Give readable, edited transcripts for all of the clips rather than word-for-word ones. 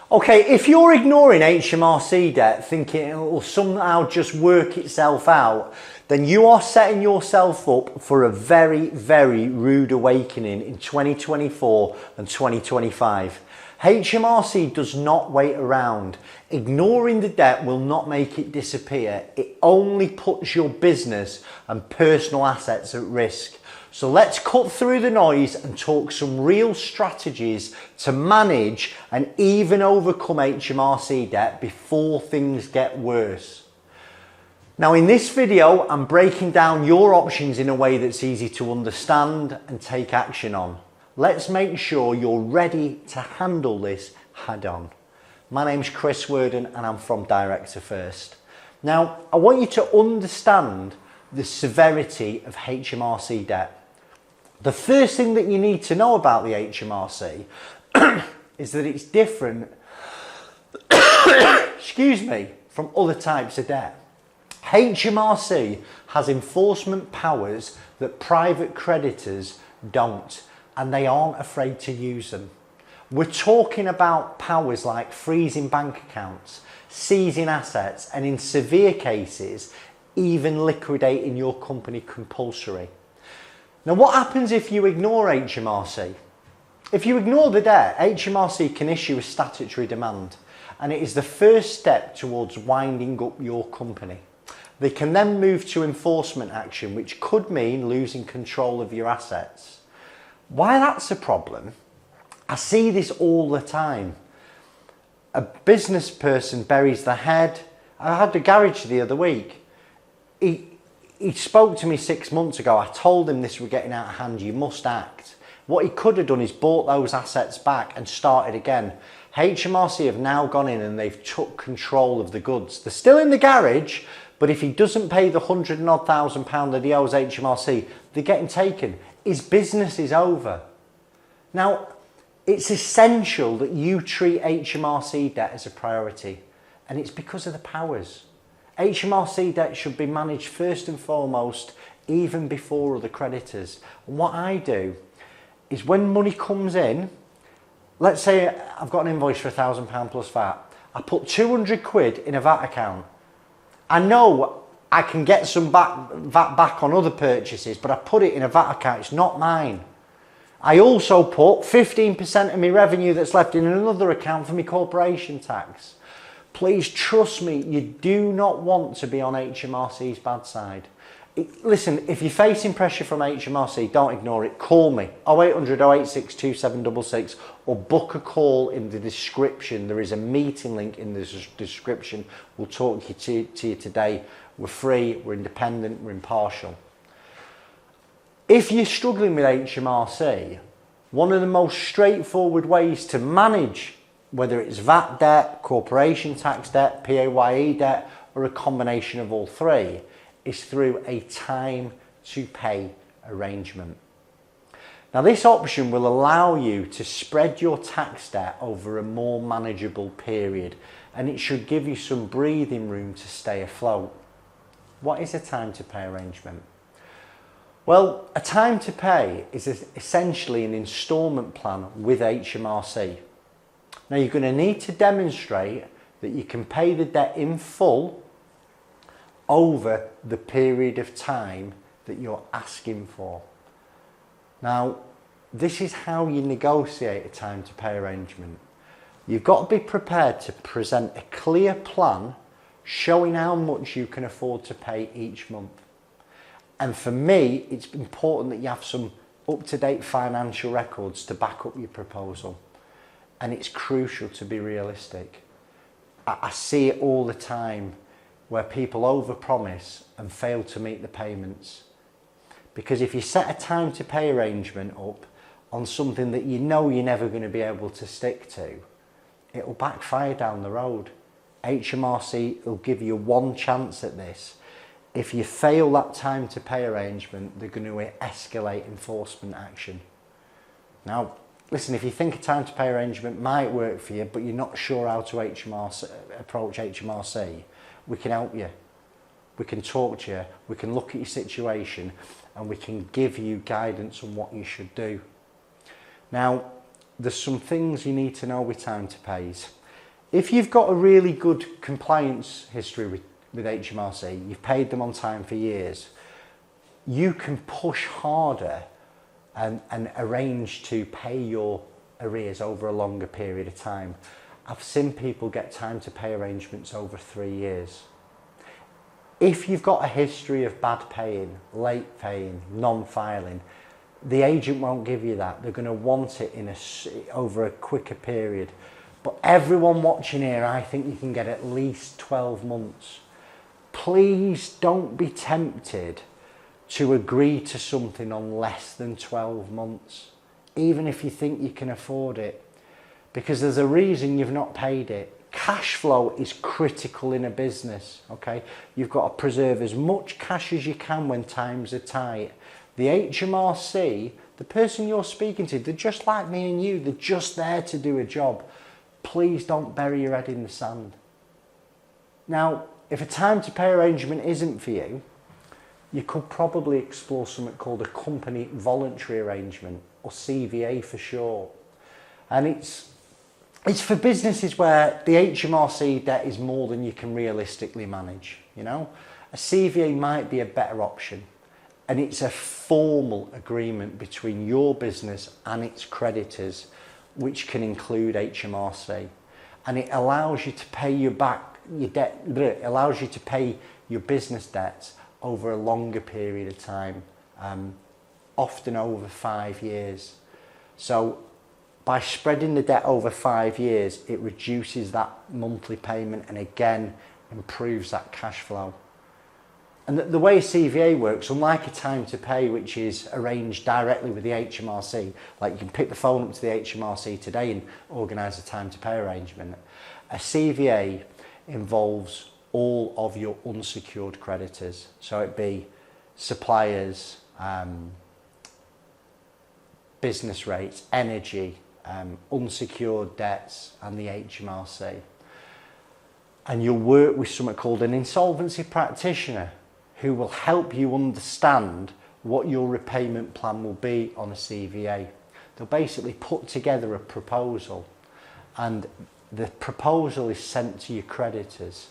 Okay, if you're ignoring HMRC debt, thinking it will somehow just work itself out, then you are setting yourself up for a very, very rude awakening in 2024 and 2025. HMRC does not wait around. Ignoring the debt will not make it disappear. It only puts your business and personal assets at risk. So let's cut through the noise and talk some real strategies to manage and even overcome HMRC debt before things get worse. Now in this video, I'm breaking down your options in a way that's easy to understand and take action on. Let's make sure you're ready to handle this head on. My name's Chris Worden and I'm from Direct to First. Now, I want you to understand the severity of HMRC debt. The first thing that you need to know about the HMRC is that it's different excuse me, from other types of debt. HMRC has enforcement powers that private creditors don't, and they aren't afraid to use them. We're talking about powers like freezing bank accounts, seizing assets, and in severe cases, even liquidating your company compulsory. Now, what happens if you ignore HMRC? If you ignore the debt, HMRC can issue a statutory demand, and it is the first step towards winding up your company. They can then move to enforcement action, which could mean losing control of your assets. Why that's a problem? I see this all the time. A business person buries their head. I had a garage the other week. He spoke to me 6 months ago. I told him this was getting out of hand. You must act. What he could have done is bought those assets back and started again. HMRC have now gone in and they've took control of the goods. They're still in the garage, but if he doesn't pay the £100,000 that he owes HMRC, they're getting taken. His business is over. Now, it's essential that you treat HMRC debt as a priority, and it's because of the powers. HMRC debt should be managed first and foremost, even before other creditors. And what I do is when money comes in, let's say I've got an invoice for £1,000 plus VAT, I put 200 quid in a VAT account. I know I can get some VAT back on other purchases, but I put it in a VAT account, it's not mine. I also put 15% of my revenue that's left in another account for my corporation tax. Please trust me, you do not want to be on HMRC's bad side. Listen, if you're facing pressure from HMRC, don't ignore it. Call me, 0800 086 2766, or book a call in the description. There is a meeting link in the description. We'll talk to you today. We're free, we're independent, we're impartial. If you're struggling with HMRC, one of the most straightforward ways to manage, whether it's VAT debt, corporation tax debt, PAYE debt, or a combination of all three, is through a time to pay arrangement. Now, this option will allow you to spread your tax debt over a more manageable period, and it should give you some breathing room to stay afloat. What is a time to pay arrangement? Well, a time to pay is essentially an instalment plan with HMRC. Now, you're going to need to demonstrate that you can pay the debt in full over the period of time that you're asking for. Now, this is how you negotiate a time to pay arrangement. You've got to be prepared to present a clear plan showing how much you can afford to pay each month. And for me, it's important that you have some up-to-date financial records to back up your proposal. And it's crucial to be realistic. I see it all the time where people overpromise and fail to meet the payments. Because if you set a time to pay arrangement up on something that you know you're never going to be able to stick to, it will backfire down the road. HMRC will give you one chance at this. If you fail that time to pay arrangement, they're going to escalate enforcement action. Now, listen, if you think a time to pay arrangement might work for you, but you're not sure how to approach HMRC, we can help you. We can talk to you, we can look at your situation, and we can give you guidance on what you should do. Now, there's some things you need to know with time to pays. If you've got a really good compliance history with Hmrc, you've paid them on time for years, you can push harder and arrange to pay your arrears over a longer period of time. I've seen people get time to pay arrangements over 3 years. If you've got a history of bad paying, late paying, non-filing, the agent won't give you that. They're going to want it over a quicker period. But everyone watching here, I think you can get at least 12 months. Please don't be tempted to agree to something on less than 12 months, even if you think you can afford it, because there's a reason you've not paid it. Cash flow is critical in a business, okay? You've got to preserve as much cash as you can when times are tight. The Hmrc, the person you're speaking to, they're just like me and you. They're just there to do a job. Please don't bury your head in the sand. Now, if a time to pay arrangement isn't for you, you could probably explore something called a company voluntary arrangement, or CVA for short. And it's for businesses where the Hmrc debt is more than you can realistically manage. You know, a CVA might be a better option, and it's a formal agreement between your business and its creditors, which can include Hmrc, and it allows you to pay your debt. It allows you to pay your business debts over a longer period of time, often over 5 years. So by spreading the debt over 5 years, it reduces that monthly payment and again improves that cash flow. And the way a CVA works, unlike a time to pay, which is arranged directly with the Hmrc, like you can pick the phone up to the Hmrc today and organise a time to pay arrangement, a CVA involves all of your unsecured creditors. So it'd be suppliers, business rates, energy, unsecured debts, and the Hmrc. And you'll work with something called an insolvency practitioner who will help you understand what your repayment plan will be on a CVA. They'll basically put together a proposal, and the proposal is sent to your creditors.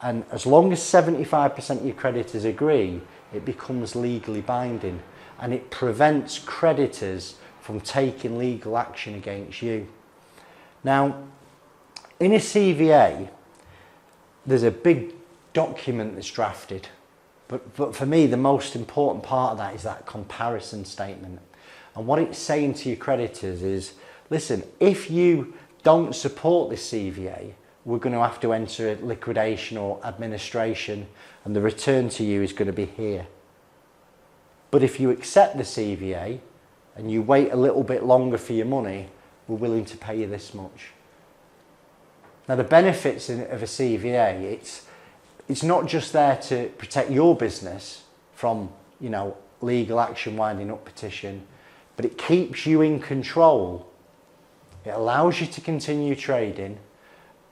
And as long as 75% of your creditors agree, it becomes legally binding, and it prevents creditors from taking legal action against you. Now, in a CVA, there's a big document that's drafted. But for me, the most important part of that is that comparison statement. And what it's saying to your creditors is, listen, if you don't support this CVA, we're going to have to enter liquidation or administration, and the return to you is going to be here. But if you accept the CVA and you wait a little bit longer for your money, we're willing to pay you this much. Now, the benefits of a CVA, it's not just there to protect your business from, legal action, winding up petition, but it keeps you in control. It allows you to continue trading,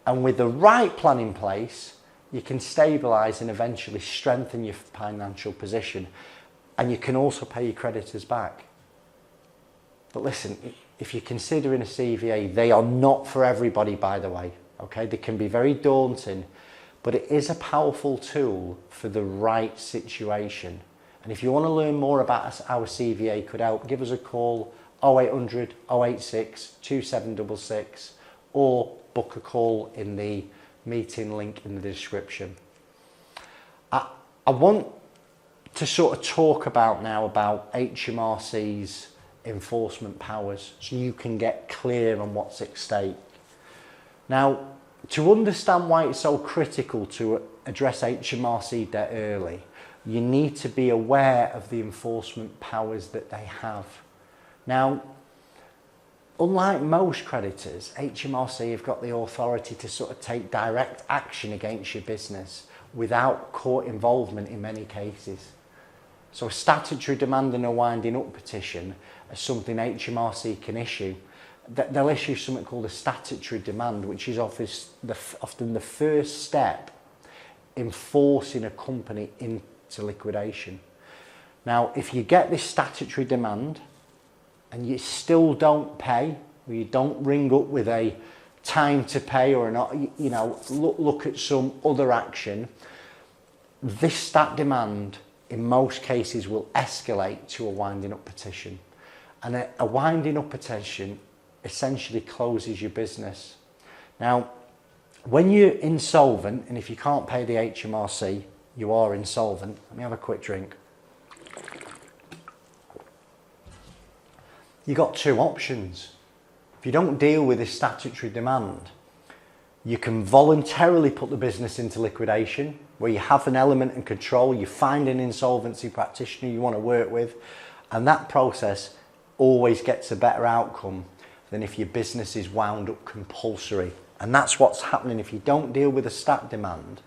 and with the right plan in place, you can stabilise and eventually strengthen your financial position, and you can also pay your creditors back. But listen, if you're considering a CVA, they are not for everybody, by the way. Okay, they can be very daunting, but it is a powerful tool for the right situation. And if you want to learn more about how a CVA could help, give us a call, 0800 086 2766, or book a call in the meeting link in the description. I want to sort of talk about Hmrc's enforcement powers, so you can get clear on what's at stake. Now, to understand why it's so critical to address Hmrc debt early, you need to be aware of the enforcement powers that they have. Now, unlike most creditors, Hmrc have got the authority to sort of take direct action against your business without court involvement in many cases. So a statutory demand and a winding up petition is something Hmrc can issue. They'll issue something called a statutory demand, which is often the first step in forcing a company into liquidation. Now, if you get this statutory demand and you still don't pay, or you don't ring up with a time to pay or not, look at some other action, this stat demand in most cases will escalate to a winding up petition. And a winding up petition essentially closes your business. Now, when you're insolvent, and if you can't pay the HMRC, you are insolvent. Let me have a quick drink. You've got two options. If you don't deal with this statutory demand, you can voluntarily put the business into liquidation, where you have an element and control, you find an insolvency practitioner you want to work with, and that process always gets a better outcome than if your business is wound up compulsory. And that's what's happening. If you don't deal with a stat demand,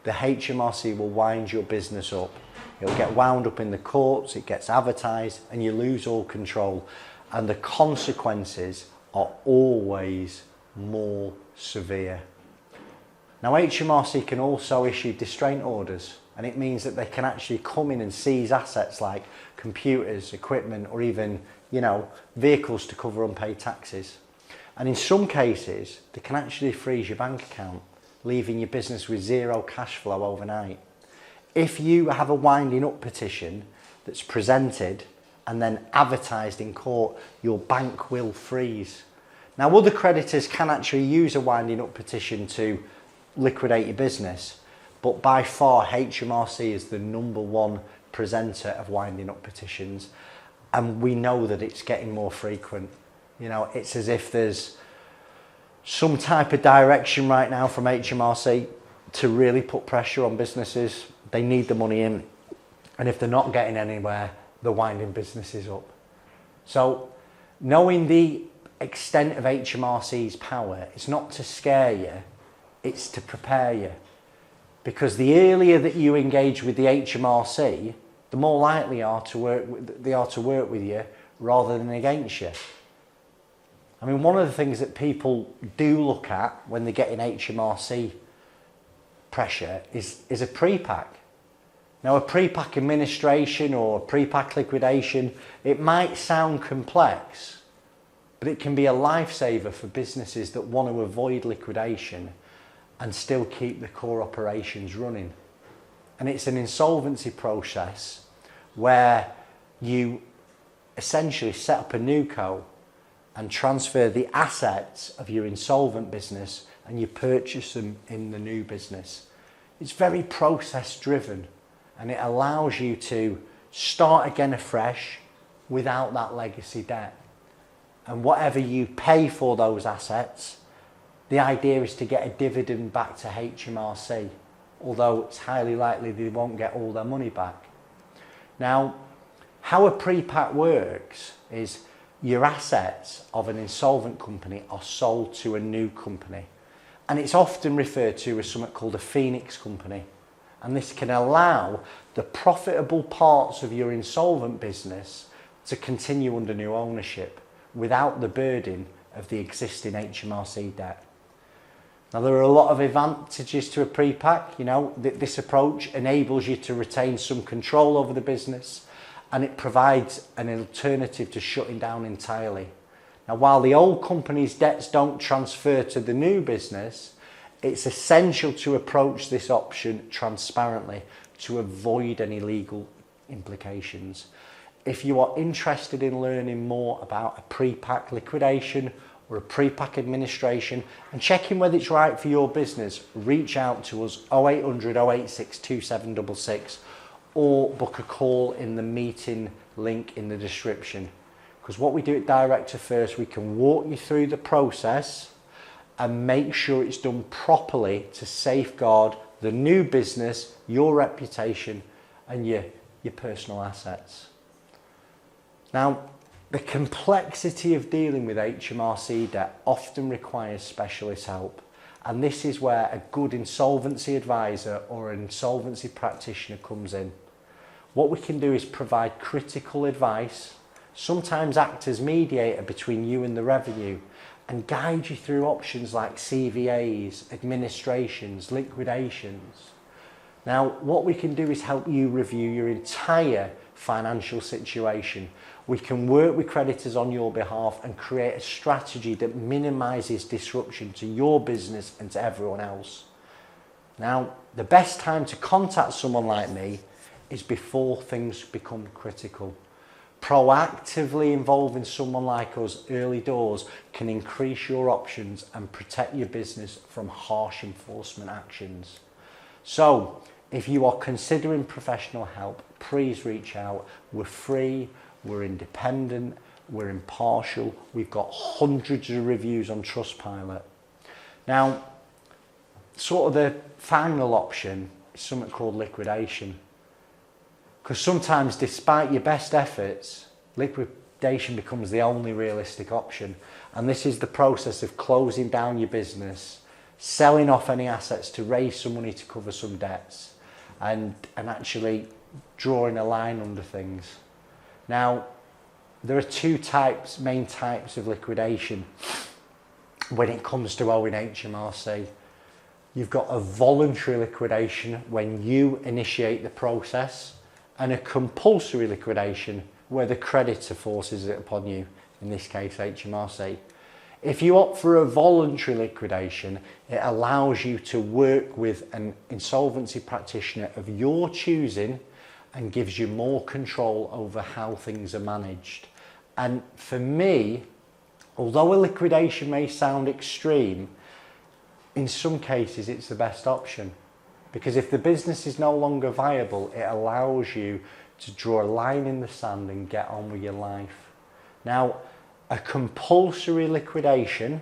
the HMRC will wind your business up. It'll get wound up in the courts, it gets advertised, and you lose all control. And the consequences are always more severe. Now, HMRC can also issue distraint orders, and it means that they can actually come in and seize assets like computers, equipment, or even, vehicles to cover unpaid taxes. And in some cases, they can actually freeze your bank account, leaving your business with zero cash flow overnight. If you have a winding up petition that's presented and then advertised in court, your bank will freeze. Now, other creditors can actually use a winding up petition to liquidate your business, but by far HMRC is the #1 presenter of winding up petitions, and we know that it's getting more frequent. It's as if there's some type of direction right now from HMRC to really put pressure on businesses. They need the money in, and if they're not getting anywhere, they're winding businesses up. So knowing the extent of HMRC's power, it's not to scare you, it's to prepare you. Because the earlier that you engage with the HMRC, the more likely they are to work with you rather than against you. I mean, one of the things that people do look at when they're getting HMRC pressure is a Prepack. Now, a Prepack administration or a Prepack liquidation, it might sound complex, but it can be a lifesaver for businesses that want to avoid liquidation and still keep the core operations running. And it's an insolvency process where you essentially set up a new co and transfer the assets of your insolvent business and you purchase them in the new business. It's very process driven, and it allows you to start again afresh without that legacy debt. And whatever you pay for those assets, the idea is to get a dividend back to HMRC, although it's highly likely they won't get all their money back. Now, how a Prepack works is your assets of an insolvent company are sold to a new company, and it's often referred to as something called a Phoenix company. And this can allow the profitable parts of your insolvent business to continue under new ownership without the burden of the existing HMRC debt. Now, there are a lot of advantages to a Prepack. This approach enables you to retain some control over the business, and it provides an alternative to shutting down entirely. Now, while the old company's debts don't transfer to the new business, it's essential to approach this option transparently to avoid any legal implications. If you are interested in learning more about a Prepack liquidation or a Prepack administration and checking whether it's right for your business, reach out to us 0800 086 2766 or book a call in the meeting link in the description. Because what we do at Director First, we can walk you through the process and make sure it's done properly to safeguard the new business, your reputation and your personal assets. Now, the complexity of dealing with HMRC debt often requires specialist help, and this is where a good insolvency advisor or an insolvency practitioner comes in. What we can do is provide critical advice, sometimes act as mediator between you and the revenue, and guide you through options like CVAs, administrations, liquidations. Now, what we can do is help you review your entire financial situation. We can work with creditors on your behalf and create a strategy that minimises disruption to your business and to everyone else. Now, the best time to contact someone like me is before things become critical. Proactively involving someone like us early doors can increase your options and protect your business from harsh enforcement actions. So, if you are considering professional help, please reach out. We're free, we're independent, we're impartial. We've got hundreds of reviews on Trustpilot. Now, sort of the final option is something called liquidation. Because sometimes, despite your best efforts, liquidation becomes the only realistic option. And this is the process of closing down your business, selling off any assets to raise some money to cover some debts, and actually drawing a line under things. Now, there are two main types of liquidation when it comes to owing Hmrc. You've got a voluntary liquidation when you initiate the process, and a compulsory liquidation where the creditor forces it upon you, in this case Hmrc. If you opt for a voluntary liquidation, it allows you to work with an insolvency practitioner of your choosing and gives you more control over how things are managed. And for me, although a liquidation may sound extreme, in some cases it's the best option. Because if the business is no longer viable, it allows you to draw a line in the sand and get on with your life. Now, a compulsory liquidation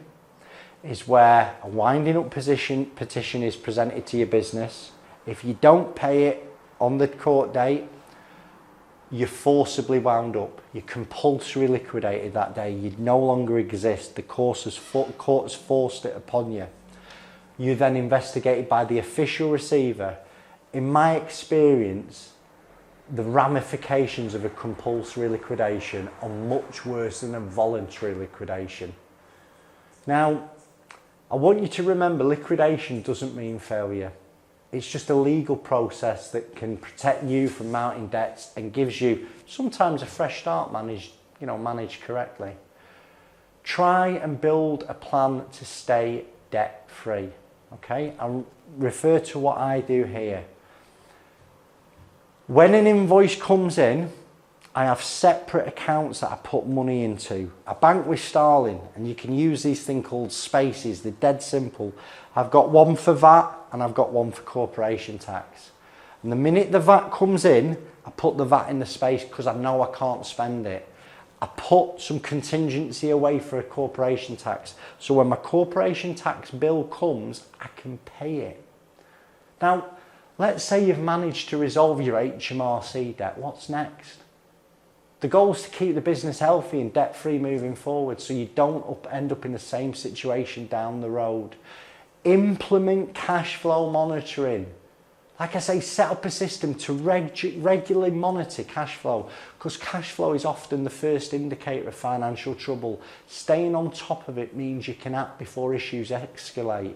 is where a winding up petition is presented to your business. If you don't pay it on the court date, you're forcibly wound up. You're compulsory liquidated that day. You no longer exist. The court has forced it upon you. You're then investigated by the official receiver. In my experience, the ramifications of a compulsory liquidation are much worse than a voluntary liquidation. Now, I want you to remember, liquidation doesn't mean failure. It's just a legal process that can protect you from mounting debts and gives you sometimes a fresh start managed correctly. Try and build a plan to stay debt-free. Okay, I'll refer to what I do here. When an invoice comes in, I have separate accounts that I put money into. I bank with Starling, and you can use these things called spaces. They're dead simple. I've got one for VAT and I've got one for corporation tax. And the minute the VAT comes in, I put the VAT in the space because I know I can't spend it. I put some contingency away for a corporation tax. So when my corporation tax bill comes, I can pay it. Now, let's say you've managed to resolve your Hmrc debt. What's next? The goal is to keep the business healthy and debt-free moving forward so you don't end up in the same situation down the road. Implement cash flow monitoring. Like I say, set up a system to regularly monitor cash flow, because cash flow is often the first indicator of financial trouble. Staying on top of it means you can act before issues escalate.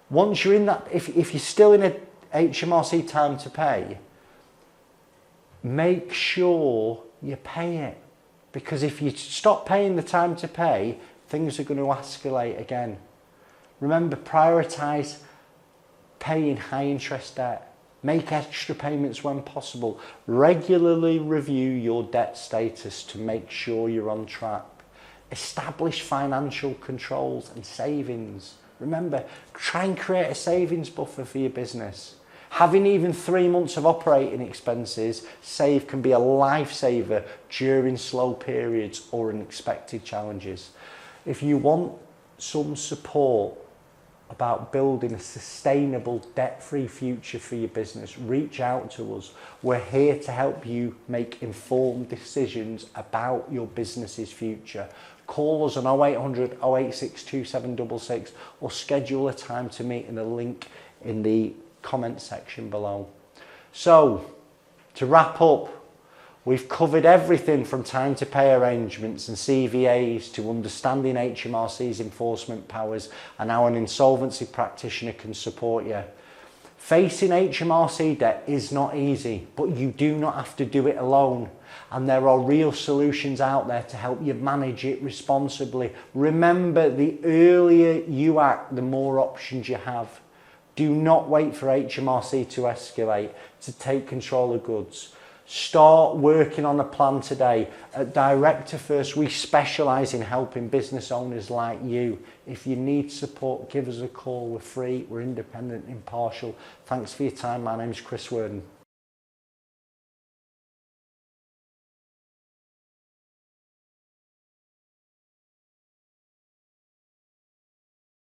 Once you're in that, if you're still in a Hmrc time to pay, make sure you pay it. Because if you stop paying the time to pay, things are going to escalate again. Remember, prioritise paying high interest debt. Make extra payments when possible. Regularly review your debt status to make sure you're on track. Establish financial controls and savings. Remember, try and create a savings buffer for your business. Having even 3 months of operating expenses saved can be a lifesaver during slow periods or unexpected challenges. If you want some support about building a sustainable debt-free future for your business, reach out to us. We're here to help you make informed decisions about your business's future. Call us on 0800 086 2766 or schedule a time to meet in the link in the comment section below. So, to wrap up, we've covered everything from time to pay arrangements and CVAs to understanding Hmrc's enforcement powers and how an insolvency practitioner can support you. Facing HMRC debt is not easy, but you do not have to do it alone. And there are real solutions out there to help you manage it responsibly. Remember, the earlier you act, the more options you have. Do not wait for HMRC to escalate, to take control of goods. Start working on a plan today. At Director First, we specialise in helping business owners like you. If you need support, give us a call. We're free, we're independent, impartial. Thanks for your time. My name's Chris Worden.